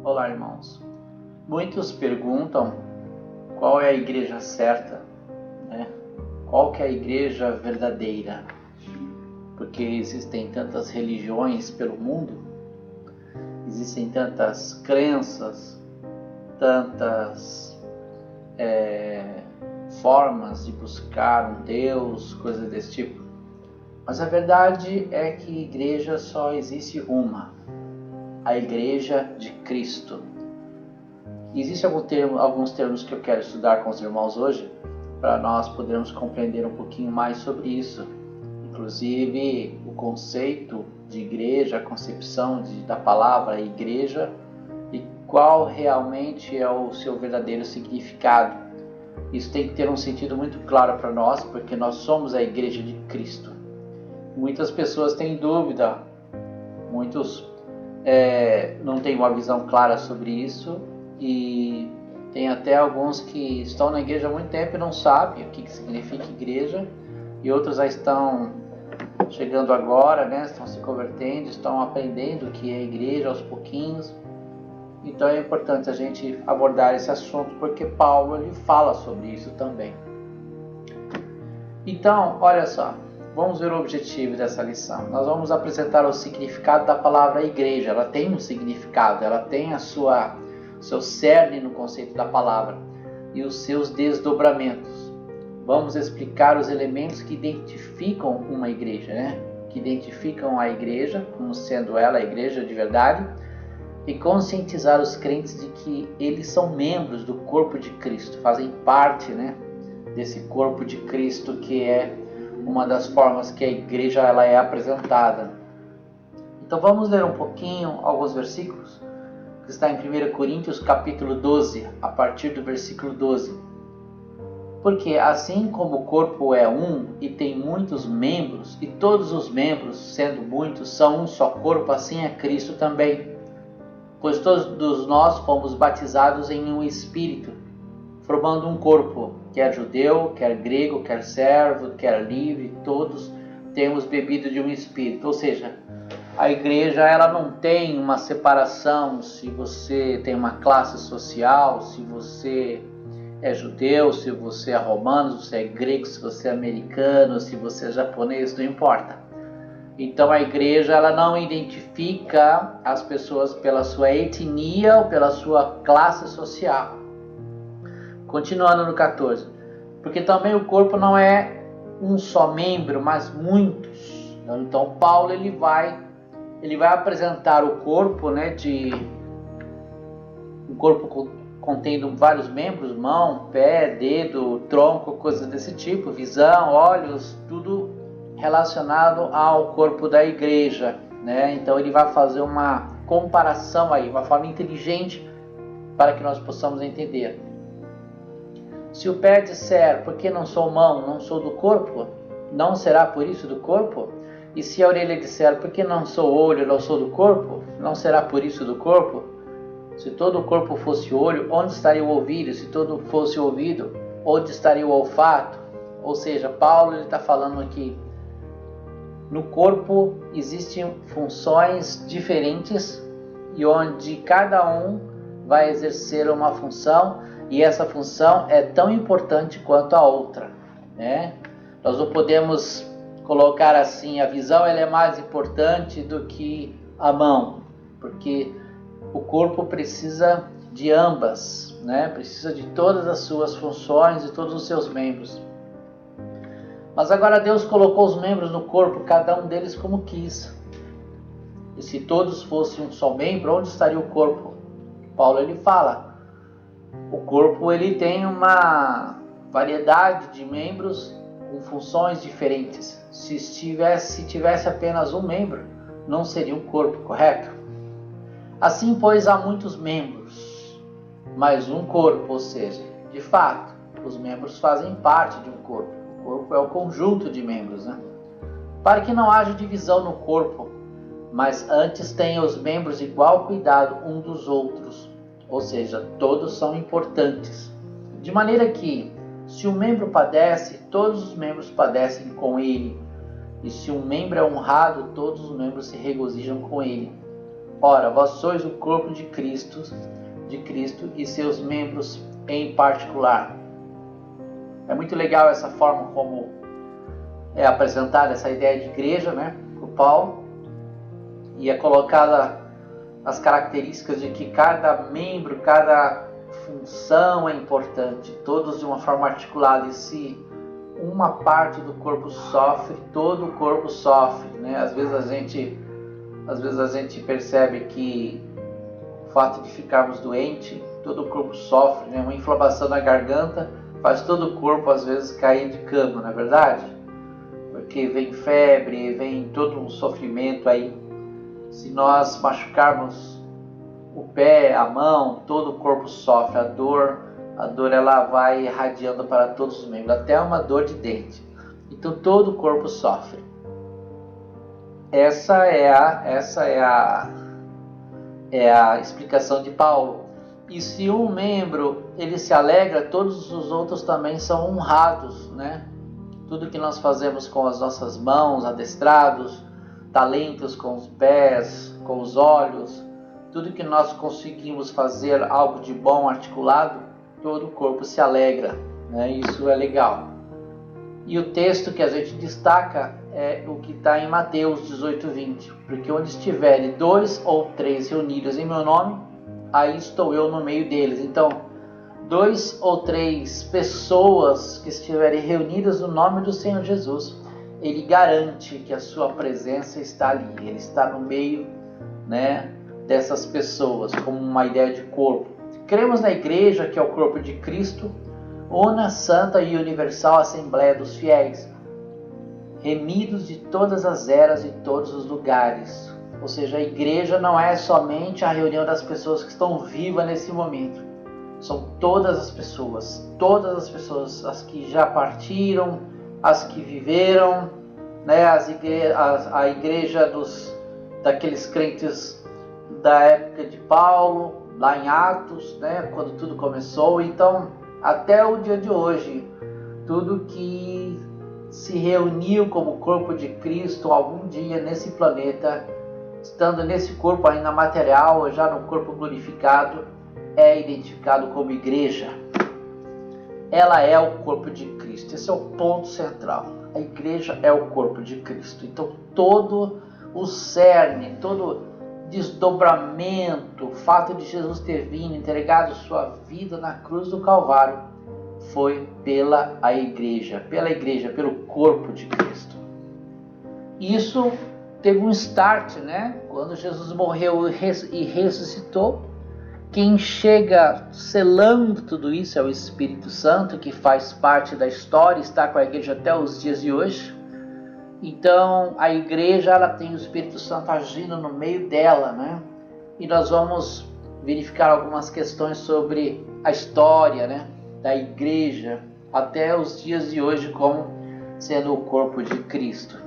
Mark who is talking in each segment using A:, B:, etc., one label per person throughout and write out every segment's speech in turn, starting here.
A: Olá, irmãos. Muitos perguntam qual é a igreja certa, né? Qual que é a igreja verdadeira? Porque existem tantas religiões pelo mundo, existem tantas crenças, tantas formas de buscar um Deus, coisas desse tipo. Mas a verdade é que igreja só existe uma, a Igreja de Cristo. Existem alguns termos que eu quero estudar com os irmãos hoje, para nós podermos compreender um pouquinho mais sobre isso. Inclusive o conceito de igreja, a concepção da palavra igreja e qual realmente é o seu verdadeiro significado. Isso tem que ter um sentido muito claro para nós, porque nós somos a Igreja de Cristo. Muitas pessoas têm dúvida, muitos não têm uma visão clara sobre isso, e tem até alguns que estão na igreja há muito tempo e não sabem o que significa igreja, e outros já estão chegando agora, né? Estão se convertendo, estão aprendendo o que é igreja aos pouquinhos. Então é importante a gente abordar esse assunto, porque Paulo ele fala sobre isso também. Então, olha só, vamos ver o objetivo dessa lição. Nós vamos apresentar o significado da palavra igreja. Ela tem um significado, ela tem seu cerne no conceito da palavra e os seus desdobramentos. Vamos explicar os elementos que identificam uma igreja, né? Que identificam a igreja como sendo ela a igreja de verdade, e conscientizar os crentes de que eles são membros do corpo de Cristo, fazem parte, né, desse corpo de Cristo, que é uma das formas que a igreja ela é apresentada. Então vamos ler um pouquinho alguns versículos, que está em 1 Coríntios capítulo 12, a partir do versículo 12. Porque assim como o corpo é um e tem muitos membros, e todos os membros, sendo muitos, são um só corpo, assim é Cristo também. Pois todos nós fomos batizados em um Espírito, formando um corpo, quer judeu, quer grego, quer servo, quer livre, todos temos bebido de um Espírito. Ou seja, a igreja ela não tem uma separação se você tem uma classe social, se você é judeu, se você é romano, se você é grego, se você é americano, se você é japonês, não importa. Então a igreja ela não identifica as pessoas pela sua etnia ou pela sua classe social. Continuando no 14. Porque também o corpo não é um só membro, mas muitos. Então Paulo ele vai apresentar o corpo, né, um corpo contendo vários membros, mão, pé, dedo, tronco, coisas desse tipo, visão, olhos, tudo relacionado ao corpo da igreja, né? Então ele vai fazer uma comparação aí, uma forma inteligente para que nós possamos entender. Se o pé disser, porque não sou mão, não sou do corpo, não será por isso do corpo? E se a orelha disser, porque não sou olho, não sou do corpo, não será por isso do corpo? Se todo o corpo fosse olho, onde estaria o ouvido? Se todo fosse ouvido, onde estaria o olfato? Ou seja, Paulo está falando aqui, no corpo existem funções diferentes e onde cada um vai exercer uma função, e essa função é tão importante quanto a outra, né? Nós não podemos colocar assim, a visão ela é mais importante do que a mão, porque o corpo precisa de ambas, né? Precisa de todas as suas funções e todos os seus membros. Mas agora Deus colocou os membros no corpo, cada um deles como quis. E se todos fossem um só membro, onde estaria o corpo? Paulo ele fala, o corpo ele tem uma variedade de membros com funções diferentes. Se tivesse apenas um membro, não seria um corpo, correto? Assim, pois, há muitos membros, mas um corpo, ou seja, de fato, os membros fazem parte de um corpo. O corpo é o conjunto de membros, né? Para que não haja divisão no corpo, mas antes tenha os membros igual cuidado um dos outros. Ou seja, todos são importantes. De maneira que, se um membro padece, todos os membros padecem com ele. E se um membro é honrado, todos os membros se regozijam com ele. Ora, vós sois o corpo de Cristo e seus membros em particular. É muito legal essa forma como é apresentada essa ideia de igreja, né, por Paulo, e é colocada as características de que cada membro, cada função é importante, todos de uma forma articulada, e se uma parte do corpo sofre, todo o corpo sofre, né? Às vezes a gente percebe que o fato de ficarmos doentes, todo o corpo sofre, né? Uma inflamação na garganta faz todo o corpo às vezes cair de cama, não é verdade? Porque vem febre, vem todo um sofrimento aí. Se nós machucarmos o pé, a mão, todo o corpo sofre, a dor ela vai irradiando para todos os membros, até uma dor de dente. Então todo o corpo sofre. Essa é a explicação de Paulo. E se um membro ele se alegra, todos os outros também são honrados, né? Tudo que nós fazemos com as nossas mãos, adestrados, talentos com os pés, com os olhos, tudo que nós conseguimos fazer algo de bom articulado, todo o corpo se alegra, né? Isso é legal. E o texto que a gente destaca é o que está em Mateus 18:20, porque onde estiverem 2 ou 3 reunidos em meu nome, aí estou eu no meio deles. Então, 2 ou 3 pessoas que estiverem reunidas no nome do Senhor Jesus, ele garante que a sua presença está ali, ele está no meio, né, dessas pessoas, como uma ideia de corpo. Cremos na igreja, que é o corpo de Cristo, una, santa e universal Assembleia dos Fiéis, remidos de todas as eras e todos os lugares. Ou seja, a igreja não é somente a reunião das pessoas que estão vivas nesse momento. São todas as pessoas, as que já partiram, as que viveram, né? A igreja daqueles crentes da época de Paulo, lá em Atos, né? Quando tudo começou. Então, até o dia de hoje, tudo que se reuniu como corpo de Cristo algum dia nesse planeta, estando nesse corpo ainda material ou já no corpo glorificado, é identificado como igreja. Ela é o corpo de Cristo. Esse é o ponto central. A igreja é o corpo de Cristo. Então todo o cerne, todo desdobramento, o fato de Jesus ter vindo, entregado sua vida na cruz do Calvário, foi pela igreja, pelo corpo de Cristo. Isso teve um start, né? Quando Jesus morreu e ressuscitou, quem chega selando tudo isso é o Espírito Santo, que faz parte da história, está com a igreja até os dias de hoje. Então, a igreja, ela tem o Espírito Santo agindo no meio dela, né? E nós vamos verificar algumas questões sobre a história, né, da igreja até os dias de hoje, como sendo o corpo de Cristo.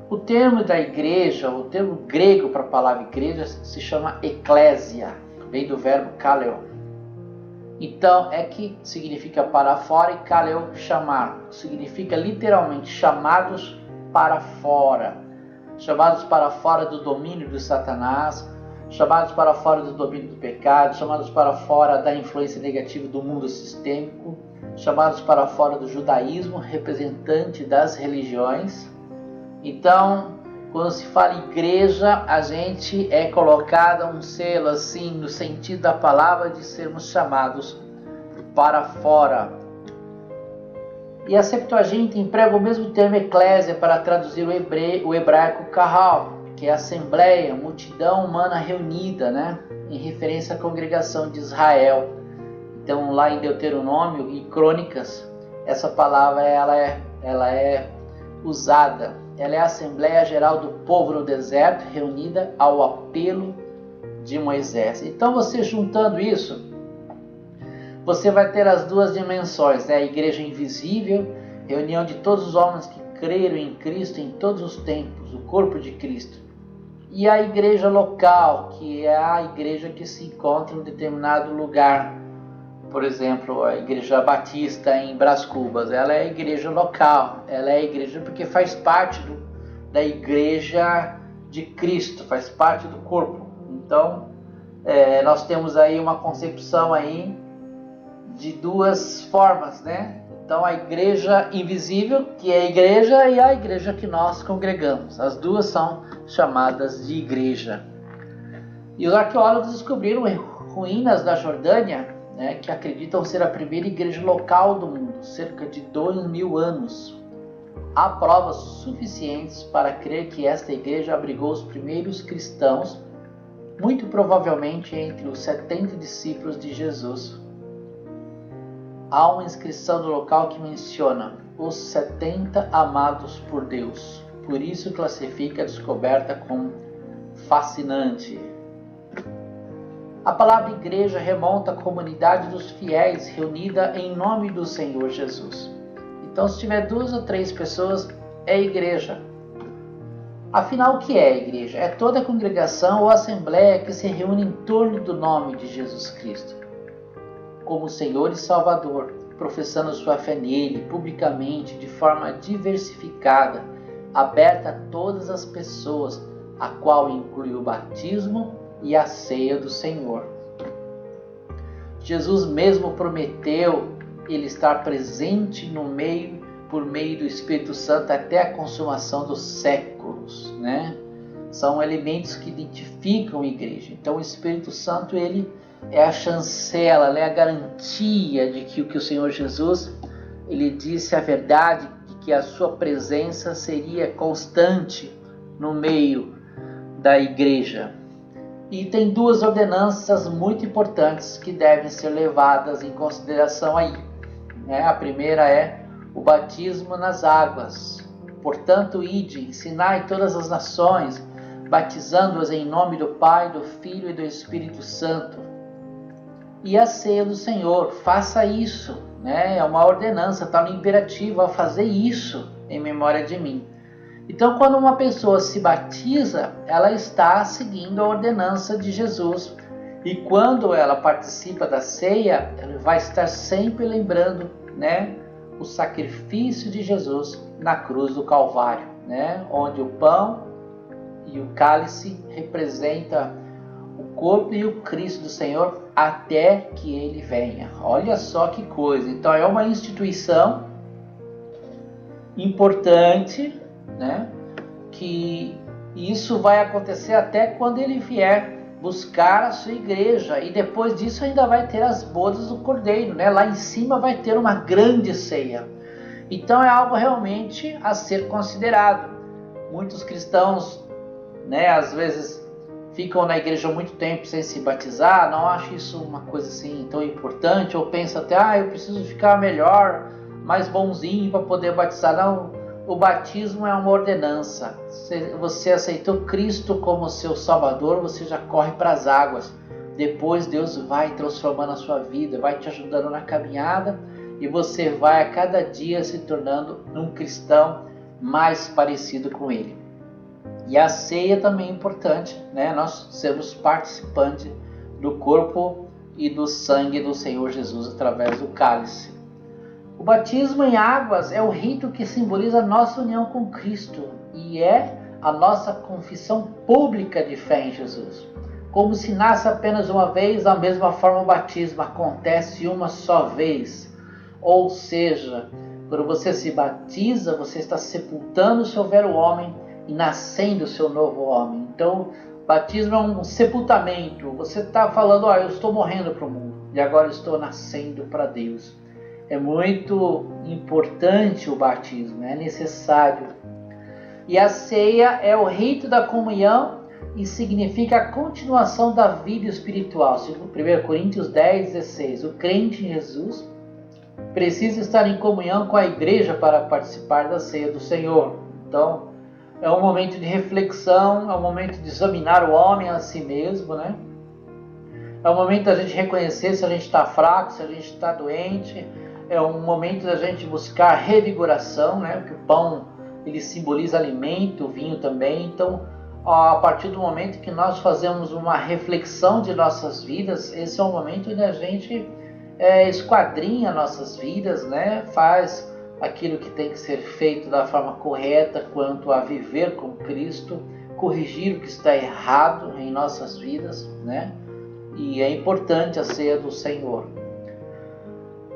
A: O termo da igreja, o termo grego para a palavra igreja, se chama eclésia, vem do verbo kaleo. Então, é que significa para fora, e kaleo, chamar. Significa literalmente chamados para fora. Chamados para fora do domínio de Satanás, chamados para fora do domínio do pecado, chamados para fora da influência negativa do mundo sistêmico, chamados para fora do judaísmo, representante das religiões. Então, quando se fala igreja, a gente é colocada um selo assim, no sentido da palavra, de sermos chamados para fora. E a Septuaginta emprega o mesmo termo eclésia para traduzir o hebraico kahal, que é assembleia, multidão humana reunida, né? Em referência à congregação de Israel. Então, lá em Deuteronômio e Crônicas, essa palavra ela é usada. Ela é a Assembleia Geral do Povo no Deserto, reunida ao apelo de Moisés. Então, você juntando isso, você vai ter as duas dimensões, né? A igreja invisível, reunião de todos os homens que creram em Cristo em todos os tempos, o corpo de Cristo. E a igreja local, que é a igreja que se encontra em um determinado lugar. Por exemplo, a igreja batista em Brás Cubas, ela é a igreja local, ela é a igreja porque faz parte da igreja de Cristo, faz parte do corpo. Então, nós temos aí uma concepção aí de duas formas, né? Então, a igreja invisível, que é a igreja, e a igreja que nós congregamos. As duas são chamadas de igreja. E os arqueólogos descobriram ruínas da Jordânia, né, que acreditam ser a primeira igreja local do mundo, cerca de 2000 anos. Há provas suficientes para crer que esta igreja abrigou os primeiros cristãos, muito provavelmente entre os 70 discípulos de Jesus. Há uma inscrição no local que menciona os 70 amados por Deus. Por isso classifica a descoberta como fascinante. A palavra igreja remonta à comunidade dos fiéis reunida em nome do Senhor Jesus. Então, se tiver 2 ou 3 pessoas, é igreja. Afinal, o que é a igreja? É toda a congregação ou assembleia que se reúne em torno do nome de Jesus Cristo, como Senhor e Salvador, professando sua fé nele publicamente, de forma diversificada, aberta a todas as pessoas, a qual inclui o batismo e a ceia do Senhor. Jesus mesmo prometeu ele estar presente no meio, por meio do Espírito Santo até a consumação dos séculos, né? São elementos que identificam a igreja. Então o Espírito Santo, ele é a chancela, é a garantia de que o que o Senhor Jesus, ele disse a verdade, de que a sua presença seria constante no meio da igreja. E tem 2 ordenanças muito importantes que devem ser levadas em consideração aí, né? A primeira é o batismo nas águas. Portanto, ide, ensinai todas as nações, batizando-as em nome do Pai, do Filho e do Espírito Santo. E a ceia do Senhor, faça isso, né? É uma ordenança, está no imperativo, a fazer isso em memória de mim. Então, quando uma pessoa se batiza, ela está seguindo a ordenança de Jesus. E quando ela participa da ceia, ela vai estar sempre lembrando, né, o sacrifício de Jesus na cruz do Calvário, né, onde o pão e o cálice representam o corpo e o Cristo do Senhor até que ele venha. Olha só que coisa. Então, é uma instituição importante, né? Que isso vai acontecer até quando ele vier buscar a sua igreja, e depois disso ainda vai ter as bodas do Cordeiro, né? Lá em cima vai ter uma grande ceia. Então é algo realmente a ser considerado. Muitos cristãos, né, às vezes ficam na igreja há muito tempo sem se batizar, não acham isso uma coisa assim tão importante, ou pensam até, eu preciso ficar melhor, mais bonzinho para poder batizar. Não, o batismo é uma ordenança. Se você aceitou Cristo como seu Salvador, você já corre para as águas. Depois Deus vai transformando a sua vida, vai te ajudando na caminhada, e você vai a cada dia se tornando um cristão mais parecido com Ele. E a ceia também é importante, né? Nós sermos participantes do corpo e do sangue do Senhor Jesus através do cálice. O batismo em águas é o rito que simboliza a nossa união com Cristo e é a nossa confissão pública de fé em Jesus. Como se nasce apenas uma vez, da mesma forma o batismo acontece uma só vez. Ou seja, quando você se batiza, você está sepultando o seu velho homem e nascendo o seu novo homem. Então, batismo é um sepultamento. Você está falando, eu estou morrendo para o mundo e agora estou nascendo para Deus. É muito importante o batismo, é necessário. E a ceia é o rito da comunhão e significa a continuação da vida espiritual. Segundo 1 Coríntios 10, 16. O crente em Jesus precisa estar em comunhão com a igreja para participar da ceia do Senhor. Então, é um momento de reflexão, é um momento de examinar o homem a si mesmo, né? É um momento da gente reconhecer se a gente está fraco, se a gente está doente. É um momento da gente buscar revigoração, né? Porque o pão, ele simboliza alimento, o vinho também. Então, a partir do momento que nós fazemos uma reflexão de nossas vidas, esse é o momento onde a gente esquadrinha nossas vidas, né? Faz aquilo que tem que ser feito da forma correta quanto a viver com Cristo, corrigir o que está errado em nossas vidas, né? E é importante a ceia do Senhor.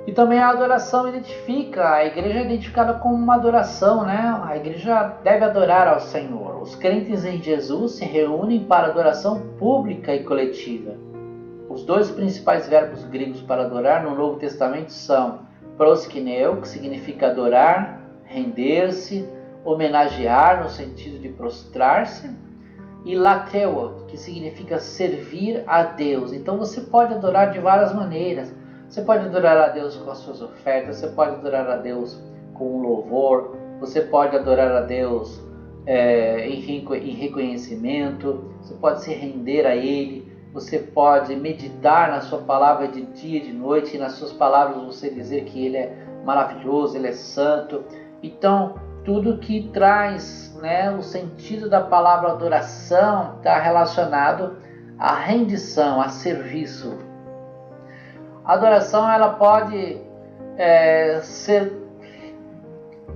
A: E também a adoração identifica, a igreja é identificada como uma adoração, né? A igreja deve adorar ao Senhor. Os crentes em Jesus se reúnem para adoração pública e coletiva. Os dois principais verbos gregos para adorar no Novo Testamento são proskineo, que significa adorar, render-se, homenagear no sentido de prostrar-se, e latreuo, que significa servir a Deus. Então você pode adorar de várias maneiras. Você pode adorar a Deus com as suas ofertas, você pode adorar a Deus com um louvor, você pode adorar a Deus em reconhecimento, você pode se render a Ele, você pode meditar na sua palavra de dia e de noite, e nas suas palavras você dizer que Ele é maravilhoso, Ele é santo. Então, tudo que traz, né, o sentido da palavra adoração está relacionado à rendição, a serviço. A adoração ela pode ser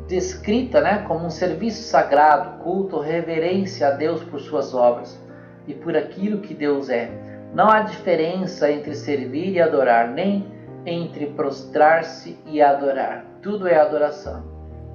A: descrita, né, como um serviço sagrado, culto, reverência a Deus por suas obras e por aquilo que Deus é. Não há diferença entre servir e adorar, nem entre prostrar-se e adorar. Tudo é adoração.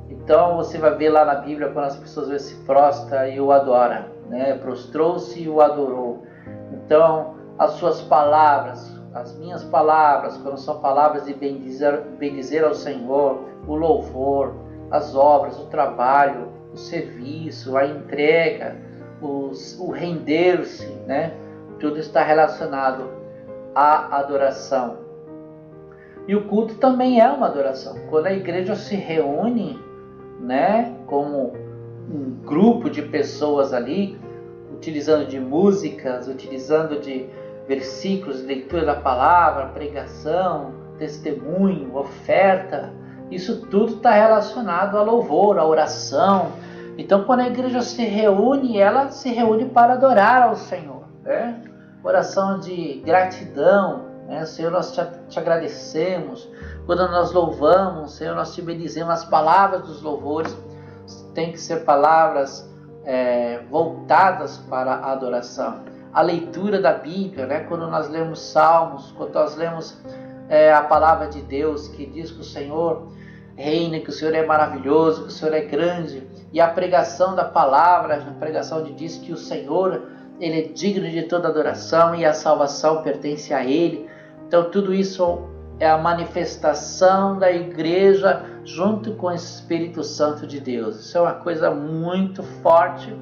A: Então você vai ver lá na Bíblia quando as pessoas se prostra e o adora, né? Prostrou-se e o adorou. Então as suas palavras, as minhas palavras, quando são palavras de bendizer ao Senhor, o louvor, as obras, o trabalho, o serviço, a entrega, o render-se, né? Tudo está relacionado à adoração. E o culto também é uma adoração. Quando a igreja se reúne, né, como um grupo de pessoas ali, utilizando de músicas, utilizando de versículos, leitura da palavra, pregação, testemunho, oferta, isso tudo está relacionado ao louvor, à oração. Então, quando a igreja se reúne, ela se reúne para adorar ao Senhor, né? Oração de gratidão, né? Senhor, nós te agradecemos. Quando nós louvamos, Senhor, nós te bendizemos. As palavras dos louvores têm que ser palavras voltadas para a adoração. A leitura da Bíblia, né? Quando nós lemos Salmos, quando nós lemos a palavra de Deus, que diz que o Senhor reina, que o Senhor é maravilhoso, que o Senhor é grande, e a pregação da palavra, a pregação diz que o Senhor, Ele é digno de toda adoração e a salvação pertence a Ele. Então tudo isso é a manifestação da igreja junto com o Espírito Santo de Deus. Isso é uma coisa muito forte,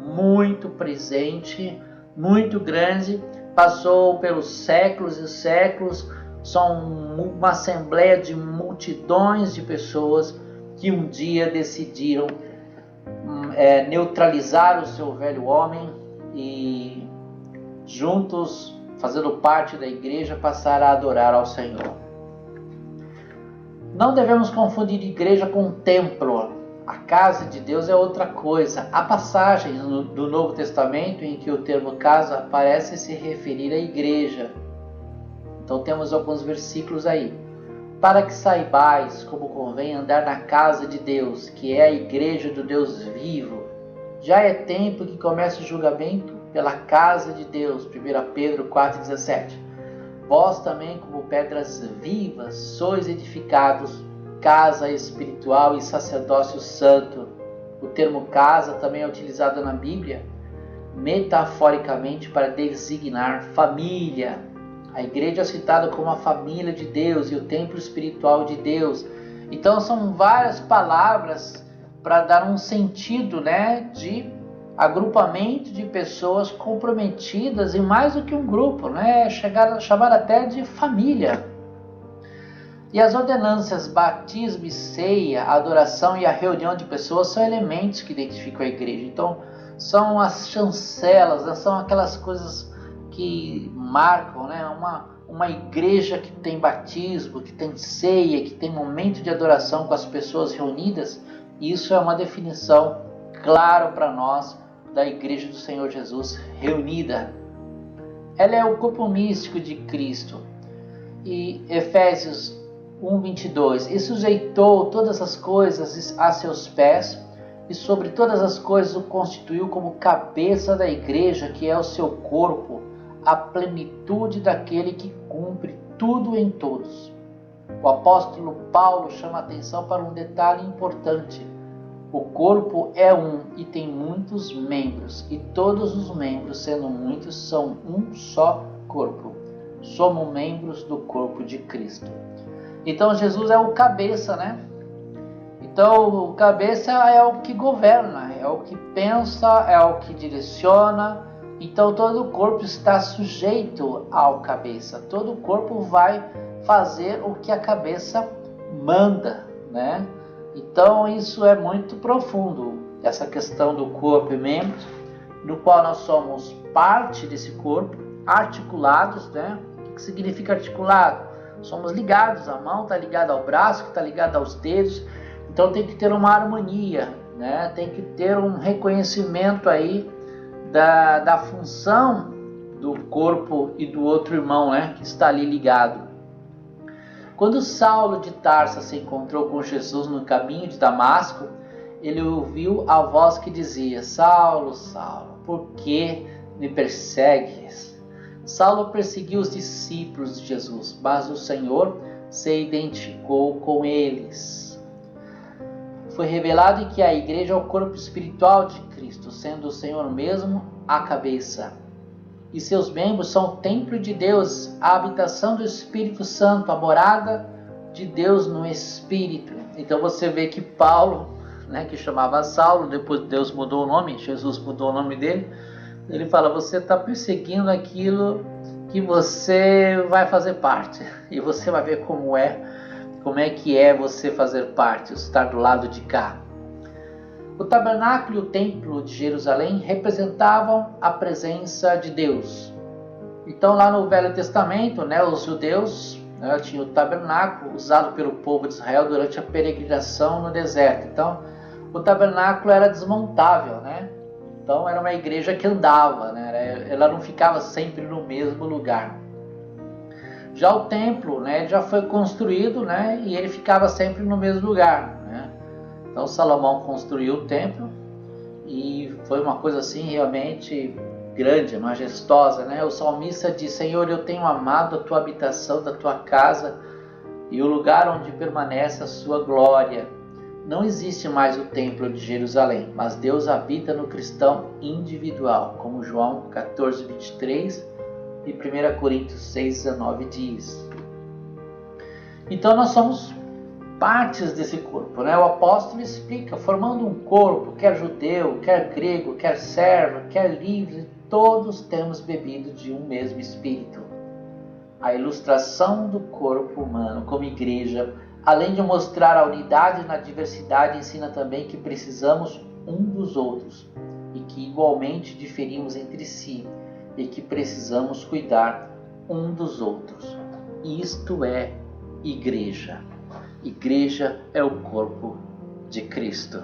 A: muito presente, muito grande, passou pelos séculos e séculos. São uma assembleia de multidões de pessoas que um dia decidiram neutralizar o seu velho homem e juntos, fazendo parte da igreja, passar a adorar ao Senhor. Não devemos confundir igreja com templo. A casa de Deus é outra coisa. Há passagens do Novo Testamento em que o termo casa parece se referir à igreja. Então temos alguns versículos aí. Para que saibais como convém andar na casa de Deus, que é a igreja do Deus vivo. Já é tempo que comece o julgamento pela casa de Deus. 1 Pedro 4,17. Vós também, como pedras vivas, sois edificados, casa espiritual e sacerdócio santo. O termo casa também é utilizado na Bíblia metaforicamente para designar família. A igreja é citada como a família de Deus e o templo espiritual de Deus. Então são várias palavras para dar um sentido, né, de agrupamento de pessoas comprometidas em mais do que um grupo, né, chamar até de família. E as ordenanças, batismo e ceia, a adoração e a reunião de pessoas são elementos que identificam a igreja. Então são as chancelas, né, são aquelas coisas que marcam, né, uma igreja que tem batismo, que tem ceia, que tem momento de adoração com as pessoas reunidas. Isso é uma definição clara para nós da igreja do Senhor Jesus reunida. Ela é o corpo místico de Cristo. E Efésios 1:22, e sujeitou todas as coisas a seus pés, e sobre todas as coisas o constituiu como cabeça da igreja, que é o seu corpo, a plenitude daquele que cumpre tudo em todos. O apóstolo Paulo chama a atenção para um detalhe importante. O corpo é um e tem muitos membros, e todos os membros, sendo muitos, são um só corpo. Somos membros do corpo de Cristo. Então Jesus é o cabeça, né? Então o cabeça é o que governa, é o que pensa, é o que direciona. Então todo o corpo está sujeito ao cabeça. Todo o corpo vai fazer o que a cabeça manda, né? Então isso é muito profundo, essa questão do corpo e membros, no qual nós somos parte desse corpo, articulados, né? O que significa articulado? Somos ligados, a mão está ligada ao braço, que está ligada aos dedos, então tem que ter uma harmonia, né? Tem que ter um reconhecimento aí da função do corpo e do outro irmão, né? Que está ali ligado. Quando Saulo de Tarso se encontrou com Jesus no caminho de Damasco, ele ouviu a voz que dizia: Saulo, Saulo, por que me persegues? Saulo perseguiu os discípulos de Jesus, mas o Senhor se identificou com eles. Foi revelado que a igreja é o corpo espiritual de Cristo, sendo o Senhor mesmo a cabeça. E seus membros são o templo de Deus, a habitação do Espírito Santo, a morada de Deus no Espírito. Então você vê que Paulo, né, que chamava Saulo, depois Deus mudou o nome, Jesus mudou o nome dele, ele fala: você está perseguindo aquilo que você vai fazer parte, e você vai ver como é que é você fazer parte, estar do lado de cá. O tabernáculo e o templo de Jerusalém representavam a presença de Deus. Então lá no Velho Testamento, né, os judeus, né, tinham o tabernáculo usado pelo povo de Israel durante a peregrinação no deserto. Então o tabernáculo era desmontável, né? Então era uma igreja que andava, né? Ela não ficava sempre no mesmo lugar. Já o templo, né, já foi construído, né, e ele ficava sempre no mesmo lugar, né? Então Salomão construiu o templo e foi uma coisa assim realmente grande, majestosa, né? O salmista diz: Senhor, eu tenho amado a tua habitação da tua casa e o lugar onde permanece a sua glória. Não existe mais o templo de Jerusalém, mas Deus habita no cristão individual, como João 14, 23 e 1 Coríntios 6, 19 diz. Então nós somos partes desse corpo, né? O apóstolo explica: formando um corpo, quer judeu, quer grego, quer servo, quer livre, todos temos bebido de um mesmo espírito. A ilustração do corpo humano como igreja, além de mostrar a unidade na diversidade, ensina também que precisamos um dos outros e que igualmente diferimos entre si e que precisamos cuidar um dos outros. Isto é igreja. Igreja é o corpo de Cristo.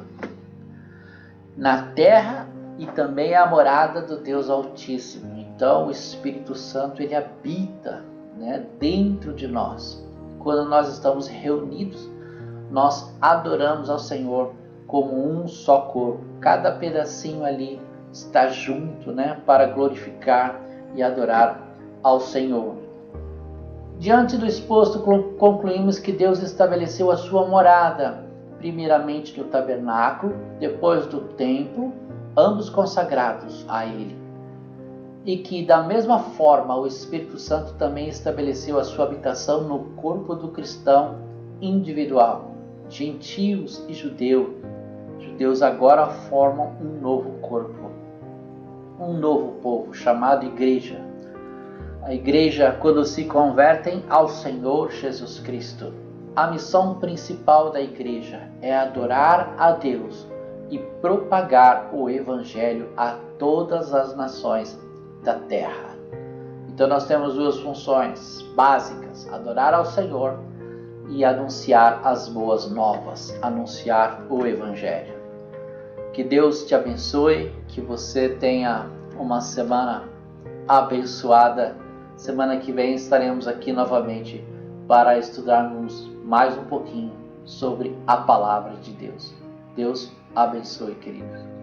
A: Na terra e também é a morada do Deus Altíssimo. Então o Espírito Santo ele habita, né, dentro de nós. Quando nós estamos reunidos, nós adoramos ao Senhor como um só corpo. Cada pedacinho ali está junto, né, para glorificar e adorar ao Senhor. Diante do exposto, concluímos que Deus estabeleceu a sua morada, primeiramente no tabernáculo, depois do templo, ambos consagrados a Ele. E que da mesma forma o Espírito Santo também estabeleceu a sua habitação no corpo do cristão individual. Gentios e judeus agora formam um novo corpo, um novo povo chamado igreja. A igreja, quando se convertem ao Senhor Jesus Cristo, a missão principal da igreja é adorar a Deus e propagar o Evangelho a todas as nações da terra. Então nós temos duas funções básicas: adorar ao Senhor e anunciar as boas novas, anunciar o Evangelho. Que Deus te abençoe, que você tenha uma semana abençoada. Semana que vem estaremos aqui novamente para estudarmos mais um pouquinho sobre a palavra de Deus. Deus abençoe, queridos.